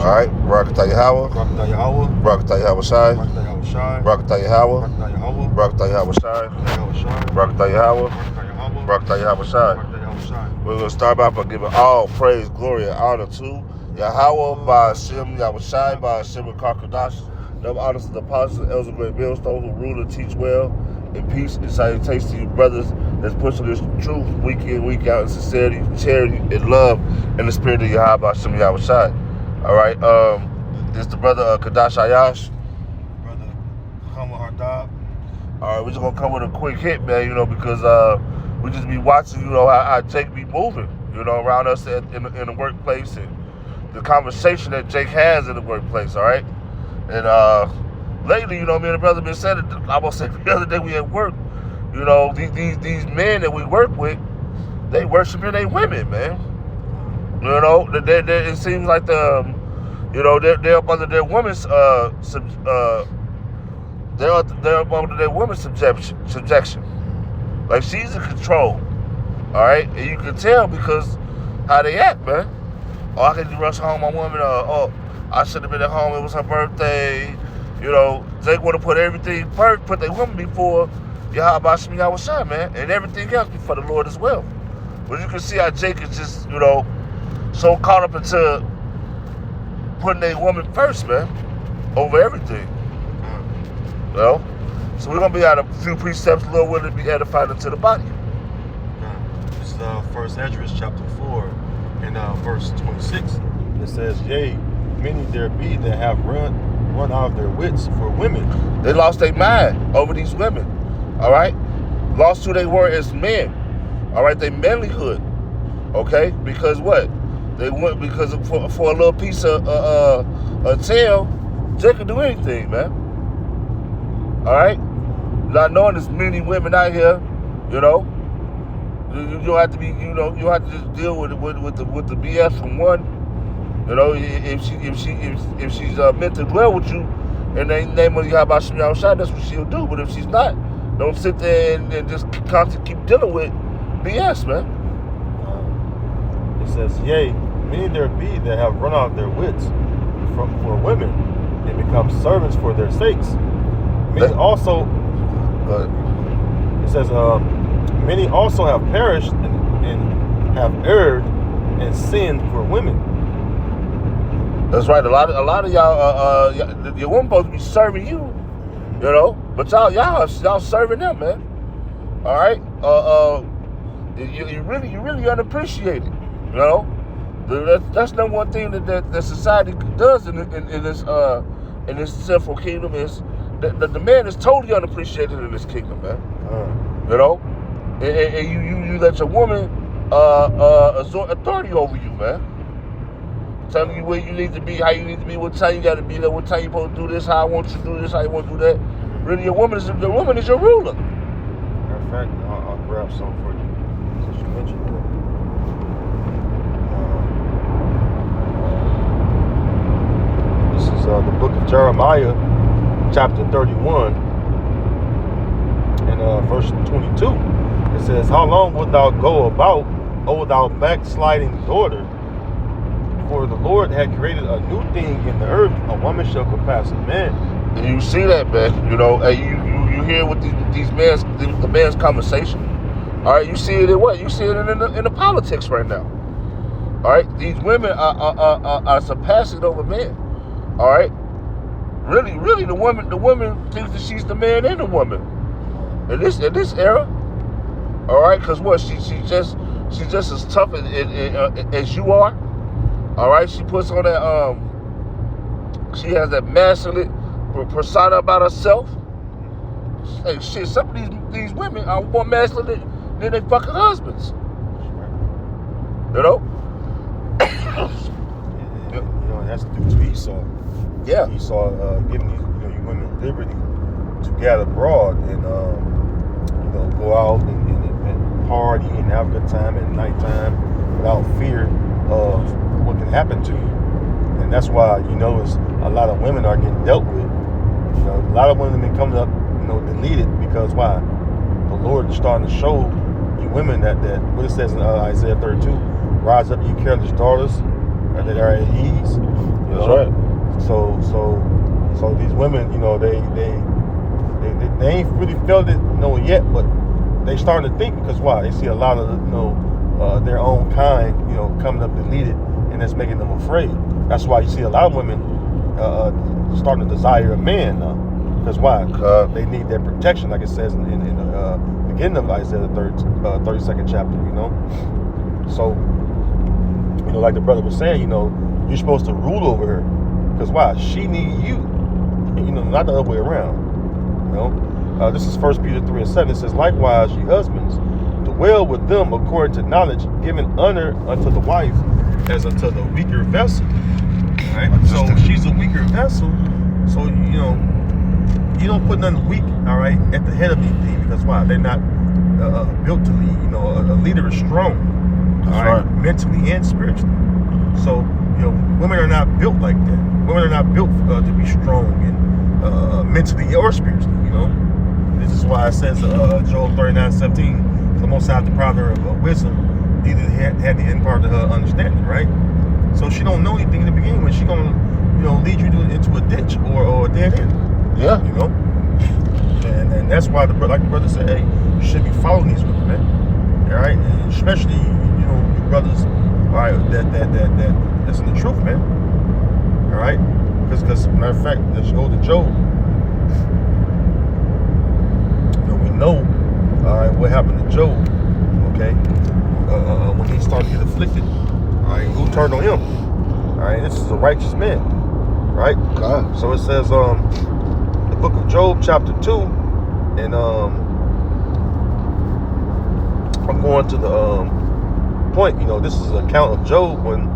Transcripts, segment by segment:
All right, Barakatah Yahweh. Barakatah Yahweh. Barakatah Yahweh Shai. Barakatah Yahweh Shai. Barakatah Yahweh. Barakatah Yahweh. Barakatah Yahweh Shai. Barakatah Yahweh Shai. Barakatah Yahweh. Barakatah Yahweh. Barakatah Yahweh Shai. Barakatah Yahweh Shai. We're going to start off by giving all praise, glory, and honor to Yahweh, Ba'ashem, Yahweh Shai, Ba'ashem, and Karkadash. Them honors to the apostles and elders of great millstone who rule and teach well in peace and salutations to you brothers that's pushing this truth week in, week out in sincerity, charity, and love in the spirit of Yahweh, Ba'ashem, Yahweh Shai. All right, it's the brother Kadash Ayash. Brother Kama Hardab. All right, we're just going to come with a quick hit, man, because we just be watching, how Jake be moving, around us in the workplace and the conversation that Jake has in the workplace, all right? And lately, me and the brother been saying it, I was saying the other day we at work, these men that we work with, they worshiping their women, man. It seems like they're up under their women's they're up under their women's subjection. Like she's in control, all right, and you can tell because how they act, man. Oh, I can rush home, my woman. Oh, I should have been at home. It was her birthday. Jake want to put everything first, put their woman before Yahweh Shem Yahweh Shai, man, and everything else before the Lord as well. But you can see how Jake is just, so caught up into putting their woman first, man, over everything. So we're gonna be at a few precepts, Lord willing, to be edified into the body. This is 1 Esdras chapter 4 and verse 26. It says, "Yea, many there be that have run out of their wits for women." They lost their mind over these women. All right, lost who they were as men. All right, their manlyhood. Okay, because what? They went because for a little piece of tail, they could do anything, man. All right, not knowing there's many women out here, you don't have to be, you have to just deal with the BS from one. If she's meant to dwell with you, in the name of Yahweh Shem Yahweh Shai, that's what she'll do. But if she's not, don't sit there and just constantly keep dealing with BS, man. It says, "Yea, many there be that have run out their wits for women, and become servants for their sakes. Many also." It says, "Many also have perished and have erred and sinned for women." That's right. A lot of y'all, your woman supposed to be serving you, but y'all serving them, man. All right. You really unappreciated. That's number one thing that society does in this sinful kingdom is that the man is totally unappreciated in this kingdom, man. And you let your woman exert authority over you, man. Telling you where you need to be, how you need to be, what time you got to be there, what time you supposed to do this, how I want you to do this, how you want to do that. Really, your woman is your ruler. Matter of fact, I'll grab some for you since you mentioned that. This is the book of Jeremiah, chapter 31, and verse 22. It says, "How long wilt thou go about, O thou backsliding daughter? For the Lord had created a new thing in the earth, a woman shall compass a man." And you see that, man. And you hear what the man's conversation. All right, you see it in what? You see it in the politics right now. All right, these women are surpassing over men. All right, really, the woman thinks that she's the man and the woman in this era. All right, because what? She's just as tough as you are. All right, she puts on that she has that masculine persona about herself. Hey, shit, some of these women are more masculine than their fucking husbands. That's due to Esau. Yeah. Esau giving these you women liberty to gather abroad and go out and party and have a good time at nighttime without fear of what can happen to you. And that's why it's a lot of women are getting dealt with. A lot of women been coming up deleted because why? The Lord is starting to show you women that what it says in Isaiah 32, "Rise up, you careless daughters, that are at ease. That's right. So these women, they ain't really felt it, yet, but they starting to think, because why? They see a lot of, their own kind, coming up deleted, and that's making them afraid. That's why you see a lot of women starting to desire a man now. Because why? They need that protection, like it says in the beginning of Isaiah, the 32nd chapter, So, like the brother was saying, you're supposed to rule over her. Because why? She need you. Not the other way around. This is 1 Peter 3:7. It says, likewise, ye husbands, dwell with them according to knowledge, giving honor unto the wife as unto the weaker vessel. All right? So she's a weaker vessel. So, you don't put nothing weak, all right, at the head of anything, because why? They're not built to lead. A leader is strong, all right, mentally and spiritually. So, women are not built like that. Women are not built to be strong and mentally or spiritually. This is why it says Job 39:17, the Most High deprived her of wisdom, neither had the end part of her understanding, right? So she don't know anything in the beginning with. She gonna, lead you into a ditch or a dead end. Yeah. And that's why like the brother said, hey, you should be following these women, man. All right, and especially your brothers, all right, that's in the truth, man. All right, because matter of fact, let's go to Job. We know, all right, what happened to Job. Okay, when he started to get afflicted, all right, who turned on him? All right, this is a righteous man, right? God. So it says, the book of Job, chapter 2, and I'm going to the point. This is an account of Job when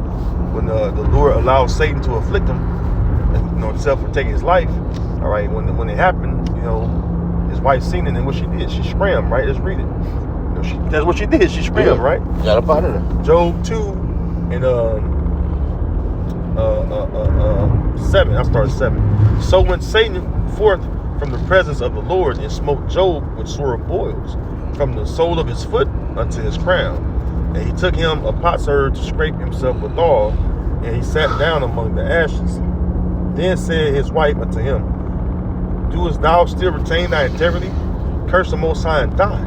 the Lord allowed Satan to afflict him, and himself for taking his life. All right, when it happened, his wife seen it, and what she did, she screamed. Right, let's read it. That's what she did. She screamed. Right. Got up out of there. Job 2 and 7. I started 7. So when Satan forth from the presence of the Lord and smote Job with sore boils from the sole of his foot unto his crown, and he took him a potsherd to scrape himself withal, and he sat down among the ashes. Then said his wife unto him, doest thou still retain thy integrity? Curse the Most High and die.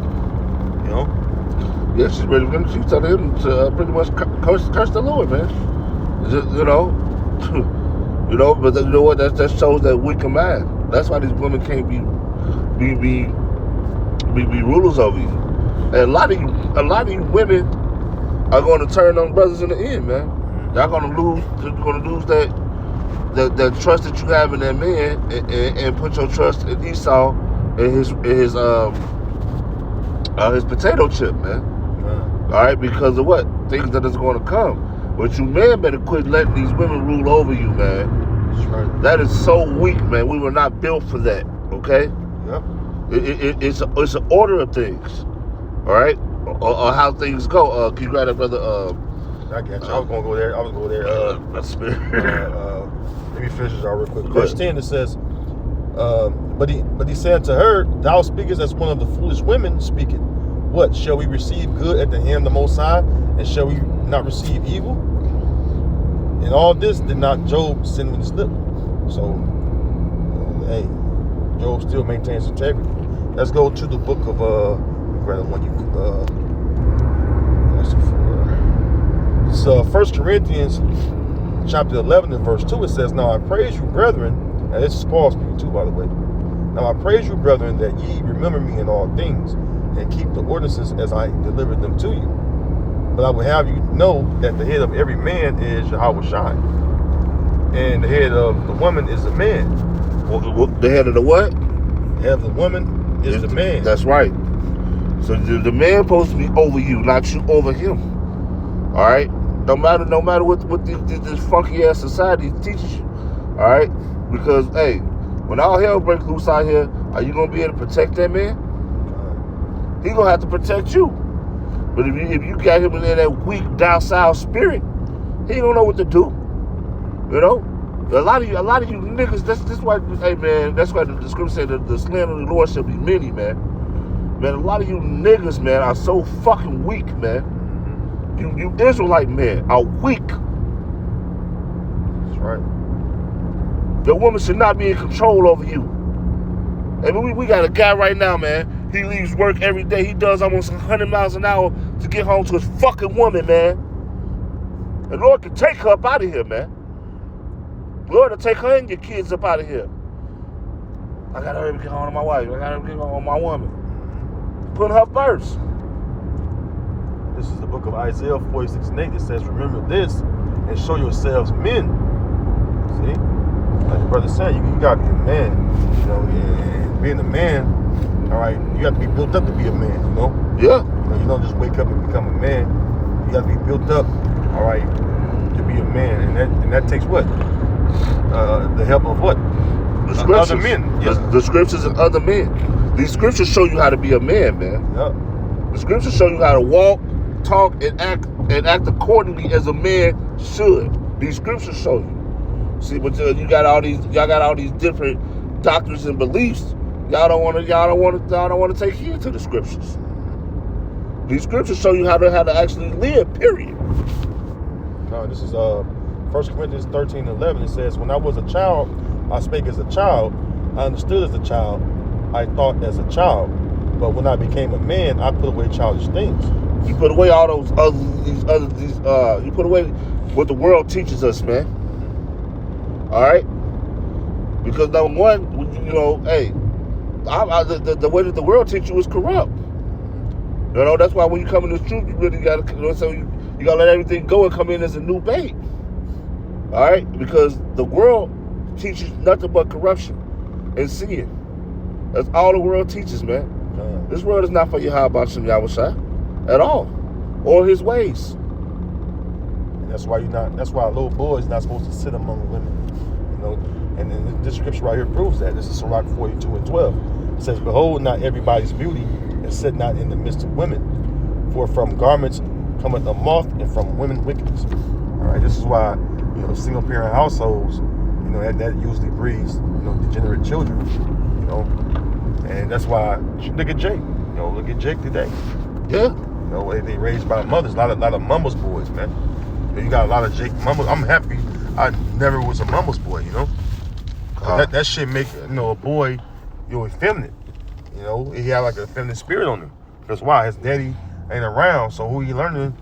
Yeah, she's ready. She's telling him to pretty much curse the Lord, man. Just, but you know what? That shows that weak command. That's why these women can't be rulers over you. And a lot of you women are going to turn on brothers in the end, man. Y'all going to lose that trust that you have in that man, and put your trust in Esau and his potato chip, man. All right, because of what? Things that is going to come. But you men better quit letting these women rule over you, man. That's right. That is so weak, man. We were not built for that, okay? Yep. It's an order of things, all right? Or how things go. Can you grab that, brother? I got you. I was going to go there. Let me finish this out real quick. Verse 10, it says, but he said to her, thou speakest as one of the foolish women speaking. What, shall we receive good at the hand of the Most High, and shall we not receive evil? And all this did not Job sin with his lip. So, hey, Job still maintains integrity. Let's go to the book of it's 1 Corinthians chapter 11 and verse 2. It says, now I praise you, brethren, and this is Paul speaking too, by the way. Now I praise you, brethren, that ye remember me in all things, and keep the ordinances as I delivered them to you. But I will have you know that the head of every man is Yahweh Shai, and the head of the woman is the man. The head of the what? The head of the woman is the man. That's right. So the man supposed to be over you, not you over him. All right. No matter what this funky ass society teaches you. All right. Because hey, when all hell breaks loose out here, are you gonna be able to protect that man? He gonna have to protect you. But if you got him in there, that weak, docile spirit, he don't know what to do. A lot of you niggas. That's why. Hey man, that's why the scripture said that the slander of the Lord shall be many, man. Man, a lot of you niggas, man, are so fucking weak, man. You Israelite men are weak. right. Your woman should not be in control over you. And we got a guy right now, man. He leaves work every day. He does almost 100 miles an hour to get home to his fucking woman, man. And Lord can take her up out of here, man. Lord will take her and your kids up out of here. I gotta hurry up and get home to my wife. I gotta get home to my woman. Put her first. This is the book of Isaiah 46:8. It says, remember this and show yourselves men. See? Like the brother said, you gotta be a man. You know, and being a man, all right, you got to be built up to be a man, you know? Yeah. You don't just wake up and become a man. You got to be built up, all right, to be a man. And that takes what? The help of what? The scriptures. Other men. Yes. The scriptures and other men. These scriptures show you how to be a man, man. Yep. The scriptures show you how to walk, talk, and act accordingly as a man should. These scriptures show you. See, but y'all got all these different doctrines and beliefs. Y'all don't want to take heed to the scriptures. These scriptures show you how to actually live. Period. No, this is 1 Corinthians 13:11. It says, "When I was a child, I spake as a child. I understood as a child. I thought as a child. But when I became a man, I put away childish things." You put away all those you put away what the world teaches us, man. All right, because number one, you know, hey, the way that the world teaches you is corrupt. You know, that's why when you come in the truth, you really gotta, you know, so you gotta let everything go and come in as a new babe. All right, because the world teaches nothing but corruption and sin. That's all the world teaches, man. This world is not for Yahweh Shem Yahushua at all, or his ways. That's why that's why a little boy is not supposed to sit among women. You know, and this scripture right here proves that. This is Sirach 42:12. It says, "Behold, not everybody's beauty, and sit not in the midst of women. For from garments cometh a moth, and from women wickedness." All right, this is why, you know, single parent households, you know, that usually breeds, you know, degenerate children. You know, and that's why look at Jake. You know, look at Jake today. Yeah. You know, they raised by mothers. A lot of mama's boys, man. You got a lot of Jake mamas. I'm happy I never was a mama's boy, you know. That shit make, you know, a boy, you know, effeminate. You know, he had like a feminine spirit on him. Because why? His daddy ain't around, so who he learning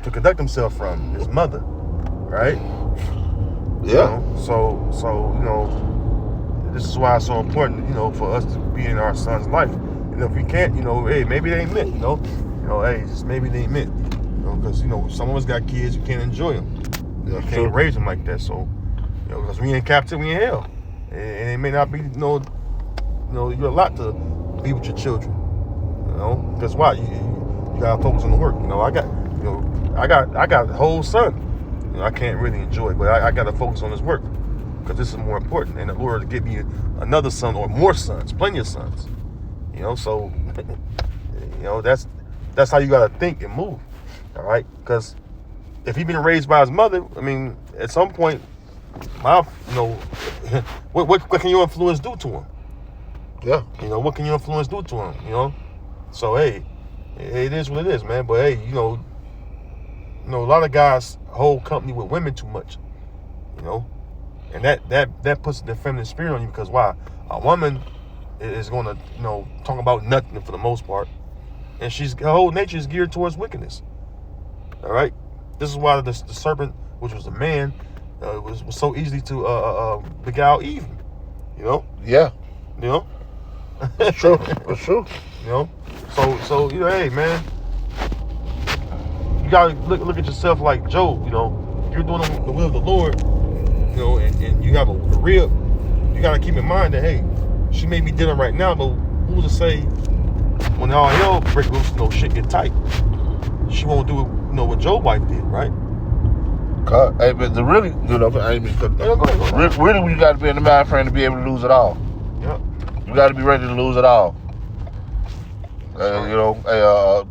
to conduct himself from? His mother, right? Yeah. You know? So you know, this is why it's so important, you know, for us to be in our son's life. And if we can't, you know, hey, maybe they ain't meant, you know, hey, just maybe they ain't meant. Because, you know, some of us got kids, you can't enjoy them. You can't raise them like that. So, you know, because we in captivity, we in hell. And it may not be, you know, you're a lot to be with your children. You know, because why? You gotta focus on the work. You know, I got a whole son. You know, I can't really enjoy it, but I gotta focus on this work because this is more important. And the Lord to give me another son or more sons, plenty of sons. You know, so you know that's how you gotta think and move. All right, because if he's been raised by his mother, I mean, at some point, you know, what can your influence do to him? Yeah. You know, what can your influence do to him? You know, so hey, it is what it is, man. But hey, you know, a lot of guys hold company with women too much. You know, and that puts the feminine spirit on you because why? A woman is going to, you know, talk about nothing for the most part, and her whole nature is geared towards wickedness. All right, this is why the serpent, which was a man, was so easy to beguile Eve. You know? Yeah. You know? It's true. It's true. You know? So you know, hey man, you gotta look at yourself like Job. You know, if you're doing the will of the Lord, you know, and you have a rib, you gotta keep in mind that hey, she may be dealing right now, but who's to say when all hell break loose, you know, shit get tight, she won't do, you know, what Job's wife did, right? Hey, but really, you know, I mean, go ahead. Really, you got to be in the mind frame to be able to lose it all. Yeah. You got to be ready to lose it all. The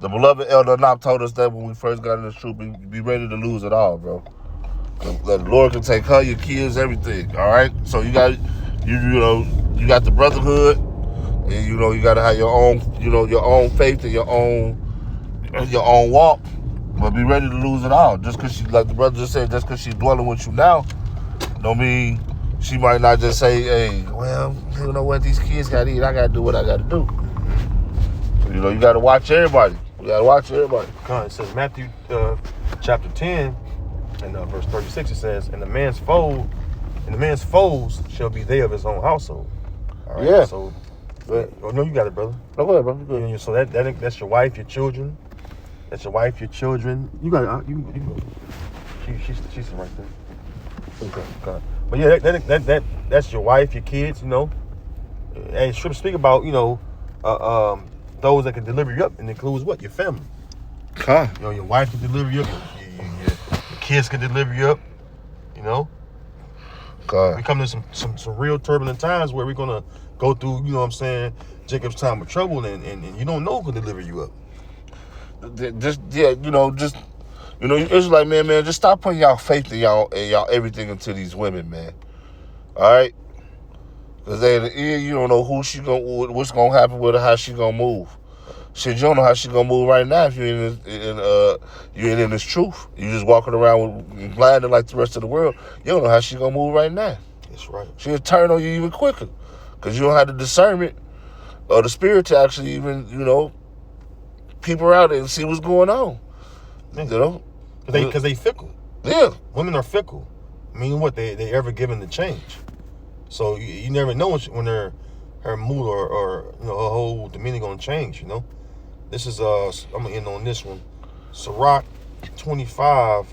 beloved Elder Knopp told us that when we first got in this troop, be ready to lose it all, bro. The Lord can take her, your kids, everything. All right. So you got the brotherhood, and you know you got to have your own, you know, your own faith and your own walk. But be ready to lose it all. Just because she, like the brother just said, just because she's dwelling with you now, don't mean she might not just say, hey, well, you know what, these kids got to eat. I got to do what I got to do. You know, you got to watch everybody. You got to watch everybody. It says Matthew chapter 10 and verse 36, it says, and the man's foes shall be they of his own household. All right. Yeah. So, no, you got it, brother. No, go ahead, bro. Go ahead. So that's your wife, your children. That's your wife, your children. You got it. You go. She's right there. Okay. But yeah, that's your wife, your kids. You know, and Scripture speak about those that can deliver you up, and includes what? Your family. Huh. You know, your wife can deliver you up. Your kids can deliver you up. You know. God. We come to some real turbulent times where we're gonna go through, you know what I'm saying, Jacob's time of trouble, and you don't know who can deliver you up. It's like, man, just stop putting y'all faith in y'all everything into these women, man. All right, because at the end, you don't know what's gonna happen with her, how she gonna move. Shit, you don't know how she gonna move right now if you ain't in this truth. You just walking around with blinded like the rest of the world. You don't know how she gonna move right now. That's right. She'll turn on you even quicker because you don't have the discernment or the spirit to actually even, peep around and see what's going on. Yeah. Because they fickle. Yeah. Women are fickle. I mean, what, they ever given the change. So you never know when her mood or her whole demeanor gonna change, you know. This is I'm gonna end on this one. Sirach 25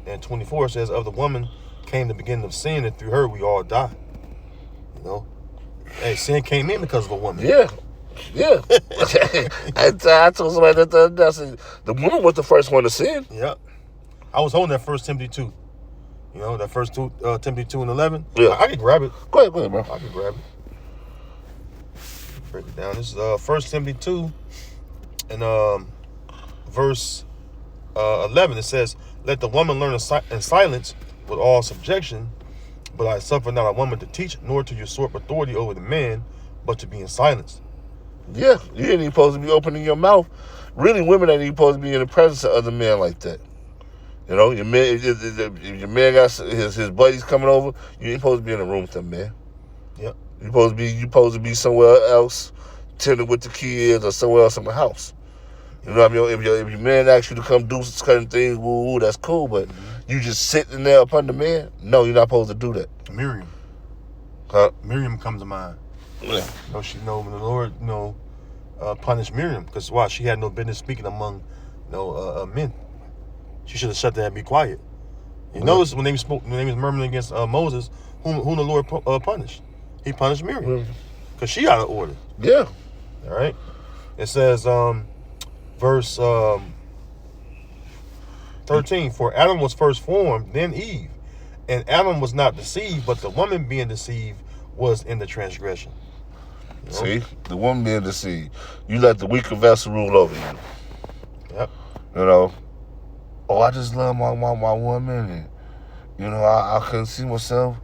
and 24 says, of the woman came the beginning of sin, and through her we all die. You know? Hey, sin came in because of a woman. Yeah. Yeah. I told somebody that the woman was the first one to sin. Yeah. I was holding that 1 Timothy 2. You know, that first Timothy 2 and 11. Yeah. I can grab it. Go ahead, bro. I can grab it. Break it down. This is 1 Timothy 2 and verse 11. It says, let the woman learn in silence with all subjection, but I suffer not a woman to teach, nor to usurp authority over the man, but to be in silence. Yeah, you ain't even supposed to be opening your mouth. Really, women ain't even supposed to be in the presence of other men like that. You know, your man, if your man got his buddies coming over, you ain't supposed to be in the room with them, man. Yep. You supposed to be somewhere else, tending with the kids or somewhere else in the house. You know what I mean? If your man asks you to come do certain things, woo, that's cool. But you just sitting there up under man, no, you're not supposed to do that. Miriam. Huh? Miriam comes to mind. Yeah. She know when the Lord punished Miriam because why? She had no business speaking among men. She should have shut that and be quiet. You notice when they was murmuring against Moses, whom the Lord punished? He punished Miriam because she out of order. Yeah. All right. It says, verse 13, for Adam was first formed, then Eve, and Adam was not deceived, but the woman being deceived was in the transgression. You know? See, the woman being deceived. You let the weaker vessel rule over you. Yep. You know, I just love my woman, and I couldn't see myself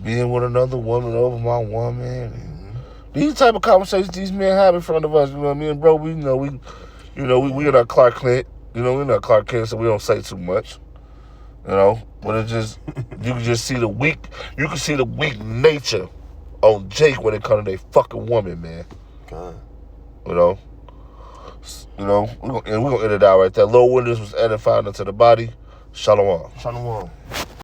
being with another woman over my woman. And these type of conversations these men have in front of us, you know what I mean, bro? We in our Clark Kent, we're not Clark Kent, so we don't say too much. But it just you can just see the weak nature on Jake when it comes to their fucking woman, man. God. We're gonna end it out right there. Low windows was edifying unto the body. Shalom. Shalom.